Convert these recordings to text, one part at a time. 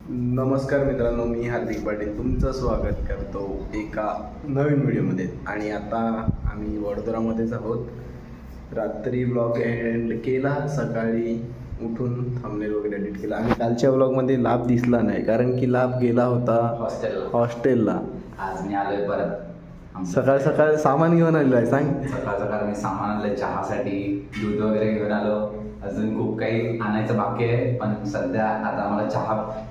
नमस्कार मित्रांनो, मी हार्दिक पाटील तुमचं स्वागत करतो एका नवीन व्हिडिओमध्ये. आणि आता आम्ही वडोदरामध्येच आहोत. रात्री व्लॉग एंड केला, सकाळी उठून थंबनेल वगैरे एडिट केला. आणि कालच्या व्लॉगमध्ये लाभ दिसला नाही कारण की लाभ गेला होता हॉस्टेलला. आज मी आलोय परत. सकाळ सकाळ सामान घेऊन आलेलं आहे. सांग. सकाळ सकाळ मी सामान आणलं, चहासाठी दूध वगैरे घेऊन आलो. अजून खूप काही आणायचं बाकी आहे, पण सध्या आता आम्हाला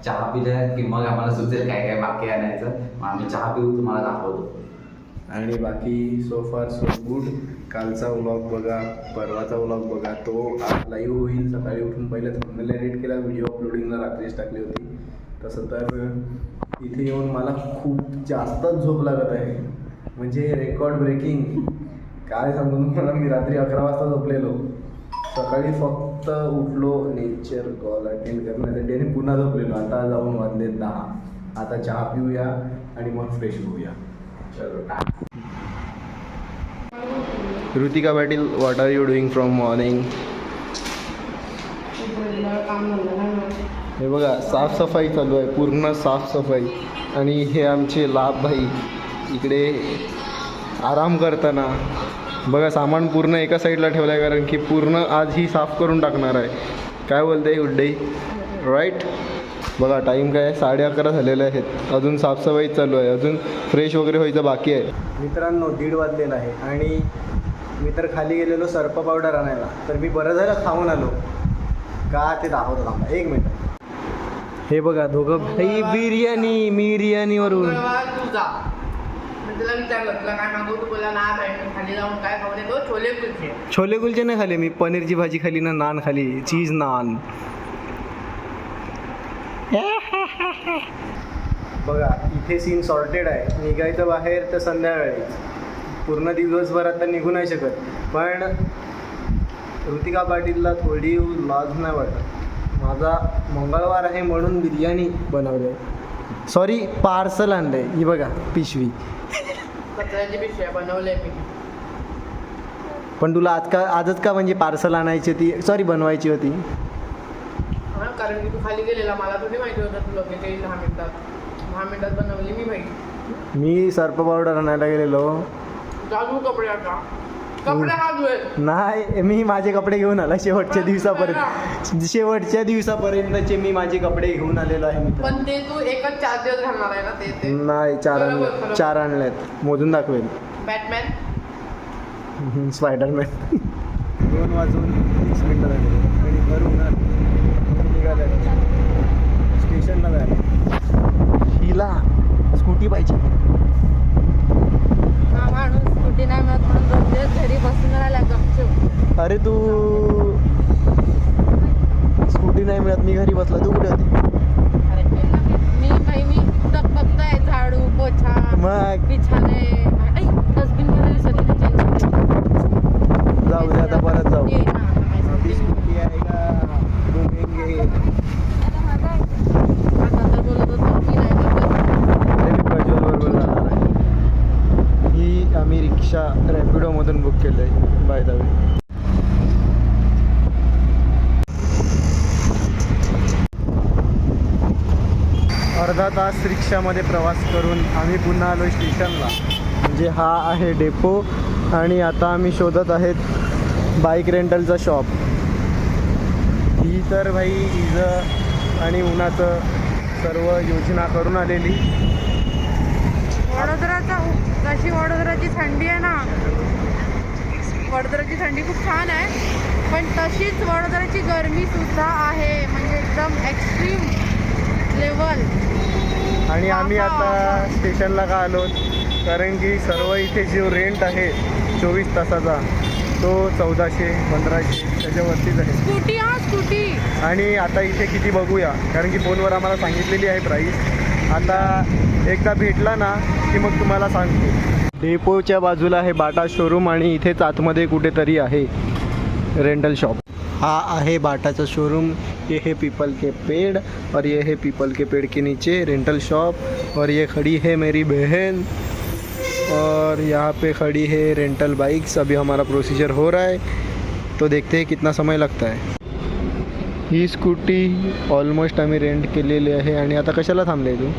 चहा पिल्या की मग आम्हाला सुचेल काय काय बाकी आणायचं. मग आम्ही चहा पिऊ, तुम्हाला दाखवतो. आणि बाकी सो फार सो गुड. कालचा व्लॉग बघा, परवाचा व्लॉग बघा, तो आज लाईव्ह होईल. सकाळी उठून पहिले थंबनेल एडिट केला, व्हिडिओ अपलोडिंगला रात्रीच टाकली होती. तसं तर इथे येऊन मला खूप जास्तच झोप लागत आहे, म्हणजे रेकॉर्ड ब्रेकिंग. काय सांगू तुम्हाला, मी रात्री 11 वाजता झोपलेलो. सकाळी फक्त उठलो नेचर कॉल अटेंड करण्यासाठी आणि पुन्हा झोपलेलो. आता जाऊन वाजले 10. आता चहा पिऊया आणि मग फ्रेश होऊया. चलो. Ritika Patil, what are you doing from morning? हे बघा, साफसफाई चालू आहे, पूर्ण साफसफाई. आणि हे आमचे लाभ भाई इकडे आराम करताना. बघा, सामान पूर्ण एका साईडला ठेवलं आहे कारण की पूर्ण आज ही साफ करून टाकणार आहे. काय बोलते गुड डे, राईट? बघा टाईम काय आहे, 11:30 झालेले आहेत. अजून साफसफाई चालू आहे, अजून फ्रेश वगैरे व्हायचं बाकी आहे. मित्रांनो, 1:30 वाजलेला आहे आणि मी तर खाली गेलेलो सर्प पावडर आणायला. तर मी बरं झालं खाऊन आलो का ते दाखवतो थांबा 1 मिनिट. हे बघा दोघं भाई बिर्याणीवरून. छोले कुलचे नाही खाले मी, पनीरची भाजी खाली ना, नान खाली, चीज नान. बघा इथे सीन सॉर्टेड आहे. निघायचं बाहेर तर संध्याकाळी, पूर्ण दिवसभरात तर निघू नाही शकत. पण ऋतिका पाटीलला थोडी लाज नाही वाटत. माझा मंगळवार आहे म्हणून बिर्याणी बनवली, सॉरी पार्सल आणलंय. ही बघा पिशवी, कचऱ्याची पिशवी बनवली मी. पण तुला आजच का म्हणजे पार्सल आणायची होती, सॉरी बनवायची होती? कारण की तू खाली गेलेला, मला थोडी माहिती होतं तू लगेच येईल 10 मिनिटात बनवली मी माहिती. मी सर्प पावडर आणायला गेलेलो. जादू कपडे आता कपडे हात नाही, मी माझे कपडे घेऊन आला शेवटच्या दिवसापर्यंतचे मी माझे कपडे घेऊन आलेलो आहे. पण ते तू एकच 4 दिवस घालणार आहे ना? ते नाही, 4 आणलेत, मोजून दाखवेल. Batman, Spiderman. 2 वाजून 30 मिनिटं झाले आणि घर उन्हात निघाले, स्टेशनला जायला. हिला स्कूटी पाहिजे. हा माणूस स्कूटी नाही मिळत म्हणून 2 दिवस घरी बसून राहिला गपचूप. अरे तू स्कूटी नाही मिळत, मी घरी बसला, तू कुठे होती? मी तक बघताय, झाडू पोछा मग बिछाने. डस्टबिन मध्ये विसरली ना, जाऊ दे आता, परत जाऊ. चेंज. अभी स्कूटी आहे का, घुमेंगे. आता तर बोलत होतो की नाही मी प्रज्वल बरोबर जाणार आहे. ही आम्ही रिक्षा रॅपिडोमधून बुक केलं आहे, बाय द वे. अर्धा तास रिक्षामध्ये प्रवास करून आम्ही पुन्हा आलो स्टेशनला. म्हणजे हा आहे डेपो आणि आता आम्ही शोधत आहेत बाईक रेंटलचा शॉप. ही तर भाई इजं आणि उन्हाचं सर्व योजना करून आलेली. वडोदराची थंडी आहे ना, वडोदराची थंडी खूप छान आहे. पण तशीच वडोदराची गरमी सुद्धा आहे, म्हणजे एकदम एक्स्ट्रीम लेवल. आणि आम्ही आता स्टेशनला का आलो, कारण की सर्व इथे जो रेंट आहे 24 तासाचा तो 1400-1500 त्याच्यावरतीच आहे. स्कूटी. आणि आता इथे किती बघूया, कारण की फोनवर आम्हाला सांगितलेली आहे प्राईस. आता एकदा भेटला ना की मग तुम्हाला सांगतो. डेपोच्या बाजूला आहे बाटा शोरूम आणि इथेच आतमध्ये कुठेतरी आहे रेंटल शॉप. हा आहे बाटाचा शोरूम. ये है पीपल के पेड़ और ये है पीपल के पेड़ के नीचे रेंटल शॉप. और ये खड़ी है मेरी बहन और यहाँ पे खड़ी है रेंटल बाइक्स. अभी हमारा प्रोसीजर हो रहा है तो देखते हैं कितना समय लगता है. ही स्कूटी ऑलमोस्ट आम्ही रेंट केलेली आहे. आणि आता कशाला थांबले तू?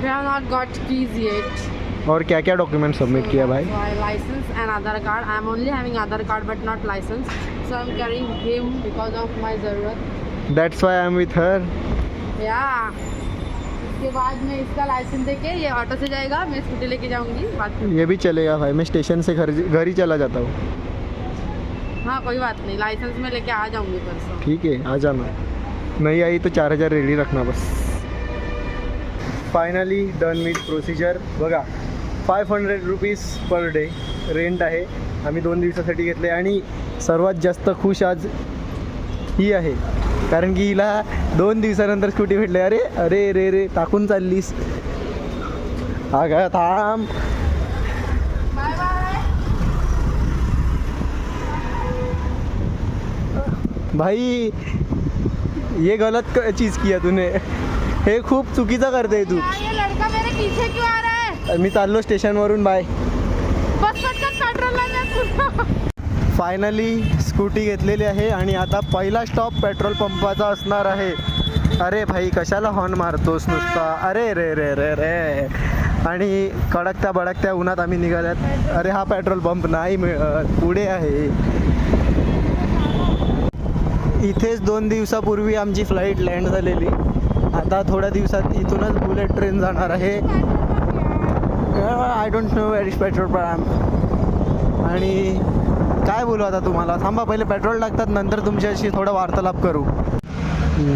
We have not got keys yet. और क्या क्या डॉक्यूमेंट सबमिट किया भाई? So I license and Aadhaar card. I am only having Aadhaar card but not license. So I'm carrying him because of my zarurat. That's why I am with her. Yeah. इसके बाद मैं इसका licence देके ये auto से जाएगा, मैं scooty लेके जाऊंगी बाद में. ये भी चलेगा भाई. मैं स्टेशन से घर ही चला जाता हूँ. हाँ कोई बात नहीं, लाइसेंस में लेके आ जाऊंगी परसों. ठीक है, आ जाना. नहीं आई तो 4000 रेडी रखना बस. Finally done with procedure. बघा 500 रुपीज पर डे रेंट आहे. आम्ही 2 दिवसासाठी घेतले. आणि सर्वात जास्त खुश आज ही आहे, कारण की हिला 2 दिवसानंतर स्कूटी भेटले. अरे अरे रे रे टाकून चाललीस. हा का थांब. Bye bye. भाई ये गलत चीज़ किया तूने. हे खूप चुकीचं करते तू. ये लड़का मेरे पीछे क्यों आ रहा है? मी चाललो स्टेशनवरून. बाय. बस पटकन पेट्रोलला जा. फायनली स्कूटी घेतलेली आहे आणि आता पहिला स्टॉप पेट्रोल पंपाचा असणार आहे. अरे भाई कशाला हॉर्न मारतोस नुसता. अरे रे रे रे रे. आणि कडकत्या बडकत्या उन्हात आम्ही निघाल्यात. अरे हा पेट्रोल पंप नाही मिळत, पुढे आहे. इथेच 2 दिवसापूर्वी आमची फ्लाईट लँड झालेली. आता थोड्या दिवसात इथूनच बुलेट ट्रेन जाणार आहे. I don't know where is petrol pump. आणि काय बोलू आता तुम्हाला. थांबा पहिले पेट्रोल टाकतात, नंतर तुमच्याशी थोडा वार्तालाप करू.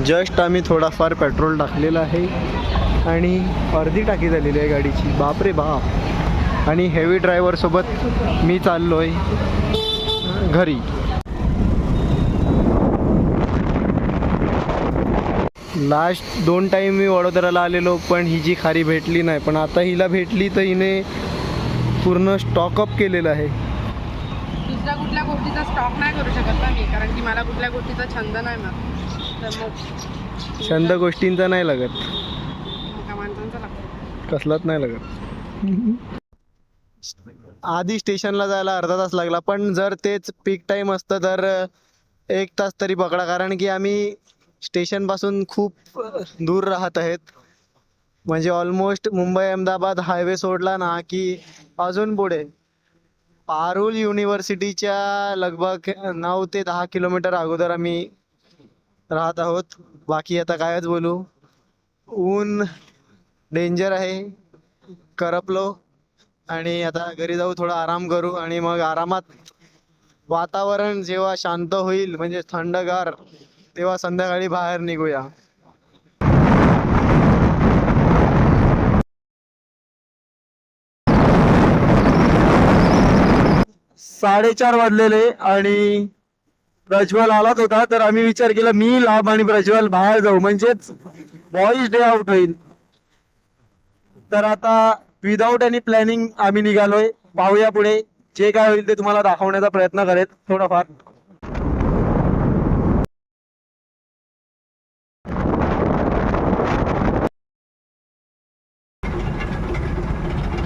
जस्ट आम्ही थोडाफार पेट्रोल टाकलेलं आहे आणि अर्धी टाकी झालेली आहे गाडीची. बापरे बाप. आणि हेवी ड्रायव्हरसोबत मी चाललो आहे घरी. लास्ट 2 टाईम मी वडोदराला आलेलो, पण ही जी खारी भेटली नाही. पण आता हिला भेटली तर हिने पूर्ण स्टॉकअप केलेलं आहे. दुसऱ्या कुठल्या गोष्टीचा स्टॉक नाही करू शकत ना मी, कारण की मला कुठल्या गोष्टीचा छंद नाही ना. तर मग छंद गोष्टींचा नाही लागत. मग काय माणसांचा लागतो. कसलाच नाही लागत. आधी स्टेशनला जायला अर्धा तास लागला, पण जर तेच पीक टाईम असतं तर 1 तास तरी पकडा, कारण की आम्ही स्टेशनपासून खूप दूर राहत आहेत. म्हणजे ऑलमोस्ट मुंबई अहमदाबाद हायवे सोडला ना की अजून पुढे पारुल युनिव्हर्सिटीच्या लगभग 9 ते 10 किलोमीटर अगोदर आम्ही राहत आहोत. बाकी आता कायच बोलू. ऊन डेंजर आहे. करपलो. आणि आता घरी जाऊ, थोडा आराम करू आणि मग आरामात वातावरण जेव्हा शांत होईल म्हणजे थंडगार, तेव्हा संध्याकाळी बाहेर निघूया. 4:30 वाजलेले आणि प्रज्वल आलाच होता, तर आम्ही विचार केला मी लाभ आणि प्रज्वल बाहेर जाऊ, म्हणजेच बॉईज डे आउट होईल. तर आता विदाऊट एनी प्लॅनिंग आम्ही निघालोय. पाहूया पुढे जे काय होईल ते तुम्हाला दाखवण्याचा प्रयत्न करेल थोडाफार.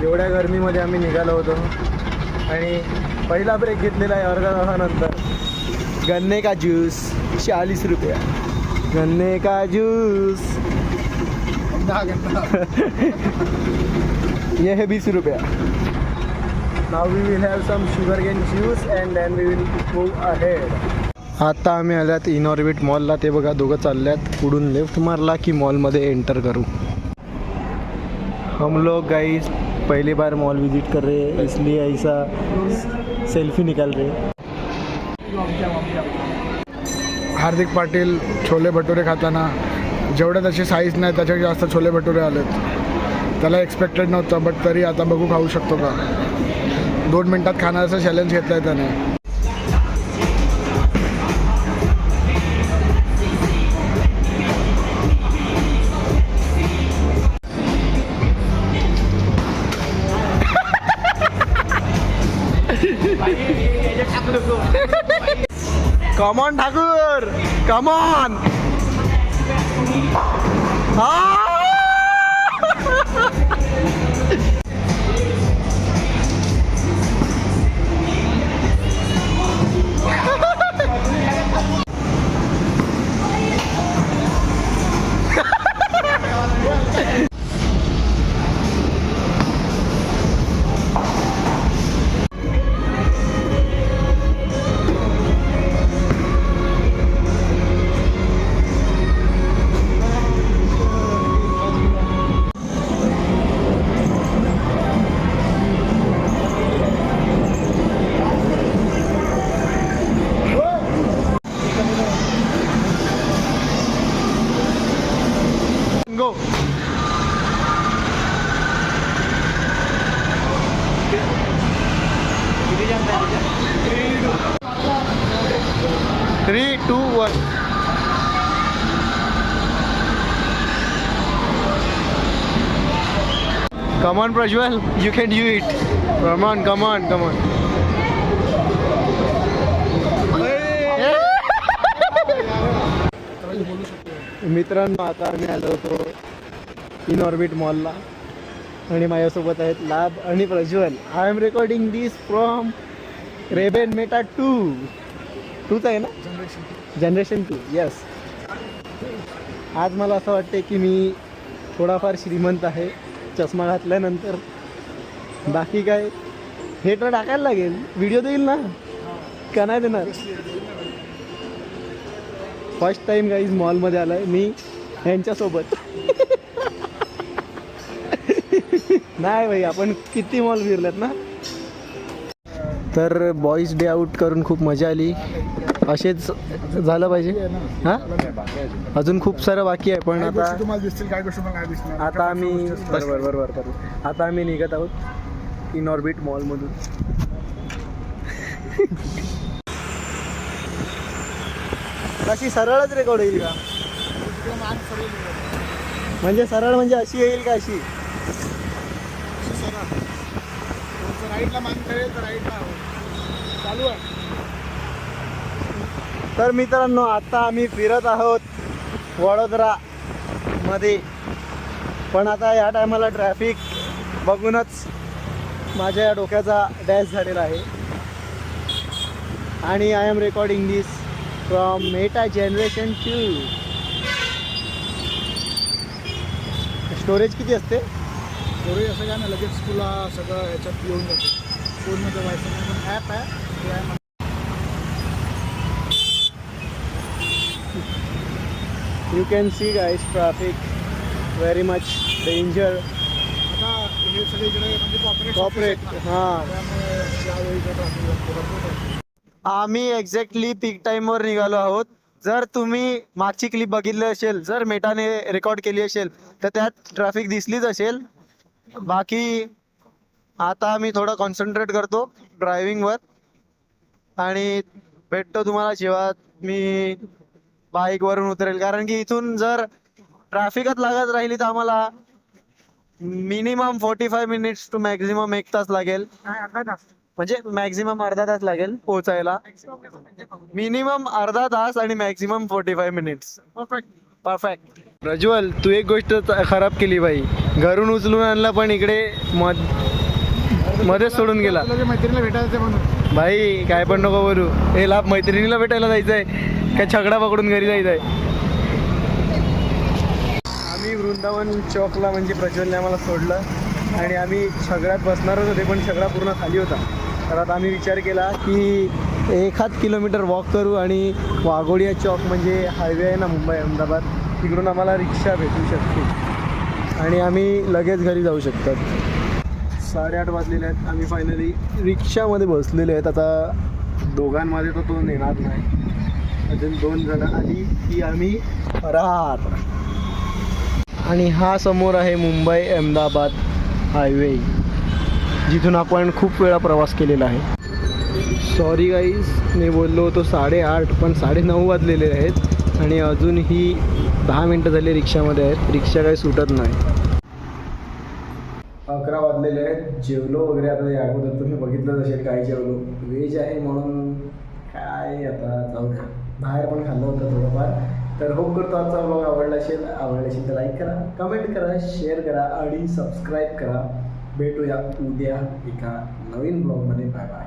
एवढ्या गरमीमध्ये आम्ही निघालो होतो आणि पहिला ब्रेक घेतलेला आहे अर्धा तासानंतर. गन्ने का जूस 40 रुपया. गन्ने का जूस ये है 20 रुपया. Now we will have some sugar cane juice and then we will move ahead. आता आम्ही आल्यात इनऑर्बिट मॉलला. ते बघा दोघं चालल्यात. पुढून लेफ्ट मारला की मॉलमध्ये एंटर करू. हम लोग गाइस पहली बार मॉल विजिट कर रहे हैं, इसलिए ऐसा सेल्फी निकाल रहे हैं. हार्दिक पाटील छोले भटुरे खाताना जेवढे त्याची साईज नाही त्याच्यापेक्षा जास्त छोले भटुरे आलेत. त्याला एक्सपेक्टेड नव्हतं, बट तरी आता बघू खाऊ शकतो का. 2 मिनिटात खाण्याचं चॅलेंज घेतलं आहे त्याने. Come on Thakur, come on. Go. 3, 2, 1. Come on, Prajwal, you can do it. Come on, come on, come on. मित्रांनो, आता आम्ही आलो होतो इन ऑर्बिट मॉलला आणि माझ्यासोबत आहेत लाभ आणि Prajwal. I am recording this from Ray-Ban Meta 2च आहे ना, जनरेशन 2. यस. आज मला असं वाटते की मी थोडाफार श्रीमंत आहे चष्मा घातल्यानंतर. बाकी काय, हे तर टाकायला लागेल, व्हिडिओ देईल ना का नाही देणार. फर्स्ट टाइम गाईज मॉलमध्ये आलो आहे मी यांच्यासोबत. नाही भाई, आपण किती मॉल फिरलेत ना. तर बॉईज डे आउट करून खूप मजा आली. असेच झालं पाहिजे. हां, अजून खूप सारं बाकी आहे, पण आता तुम्हाला दिसतील काय गोष्टी मला नाही दिसणार. आता आम्ही बरोबर करू. आता आम्ही निघत आहोत इन ऑर्बिट मॉलमधून. कशी सरळच रेकॉर्ड होईल का? म्हणजे सरळ म्हणजे अशी येईल का? अशी राईटला मान करेल तर राईटला चालू आहे. तर मित्रांनो, आता आम्ही फिरत आहोत वडोदरा मध्ये. पण आता या टायमाला ट्रॅफिक बघूनच माझ्या या डोक्याचा डॅश झालेला आहे. आणि I am recording this from meta generation 2. Storage किती असते? थोडी असं काय ना, लगेच तुला सगळं ह्याच्यात येऊन जाते. फोनमध्ये व्हायचं नाही, पण ॲप आहे ते आहे. You can see guys, traffic very much danger. आता हे सगळीकडे म्हणजे Corporate, हां. त्यामुळे यावेळीचं ट्रॅफिक. आम्ही एक्झॅक्टली पीक टाईमवर निघालो आहोत. जर तुम्ही मागची क्लिप बघितली असेल, जर मेटाने रेकॉर्ड केली असेल, तर त्यात ट्रॅफिक दिसलीच असेल. बाकी आता आम्ही थोडं कॉन्सन्ट्रेट करतो ड्रायव्हिंगवर आणि भेटतो तुम्हाला जेव्हा मी बाईकवरून उतरेल. कारण की इथून जर ट्रॅफिकच लागत राहिली तर आम्हाला मिनिमम 45 मिनिट्स टू मॅक्झिमम 1 तास लागेल. म्हणजे मॅक्झिमम अर्धा तास लागेल पोहोचायला. मिनिमम अर्धा तास आणि मॅक्झिमम 45 मिनिट्स. परफेक्ट. प्रज्वल, तू एक गोष्ट खराब केली बाई. घरून उचलून आणला पण इकडे मध्येच सोडून गेला. मैत्रिणीला भेटायचं म्हणून. भाई काय पण नको बोलू. हे लाभ मैत्रिणीला भेटायला जायचं आहे काय छगडा पकडून घरी जायचं आहे? आम्ही वृंदावन चौकला म्हणजे प्रज्वलने आम्हाला सोडलं आणि आम्ही छगड्यात बसणारच होते, पण छगडा पूर्ण खाली होता. तर आता आम्ही विचार केला की 1 किलोमीटर वॉक करू आणि वाघोडिया चौक म्हणजे हायवे आहे ना मुंबई अहमदाबाद, तिकडून आम्हाला रिक्षा भेटू शकते आणि आम्ही लगेच घरी जाऊ शकतात. 8:30 वाजलेले आहेत. आम्ही फायनली रिक्षामध्ये बसलेले आहेत. आता दोघांमध्ये तर तो नेणार नाही, अजून 2 जण आली की आम्ही राहत. आणि हा समोर आहे मुंबई अहमदाबाद हायवे, जिथून आपण खूप वेळा प्रवास केलेला आहे. सॉरी गाईज, मी बोललो होतो 8:30, पण 9:30 वाजलेले आहेत आणि अजूनही 10 मिनटं झाली रिक्षामध्ये आहेत. रिक्षा काही सुटत नाही. 11 वाजलेले आहेत. जेवलो वगैरे आता या अगोदर तुम्ही बघितलंच असेल काय जेवलो. व्हेज आहे म्हणून काय आता जाऊ द्या. बाहेर पण खाल्लं होतं थोडंफार. तर होप करतो आजचा ब्लॉग आवडला असेल तर लाईक करा, कमेंट करा, शेअर करा आणि सबस्क्राईब करा. भेटूया उद्या एका नवीन ब्लॉगमध्ये. Bye bye.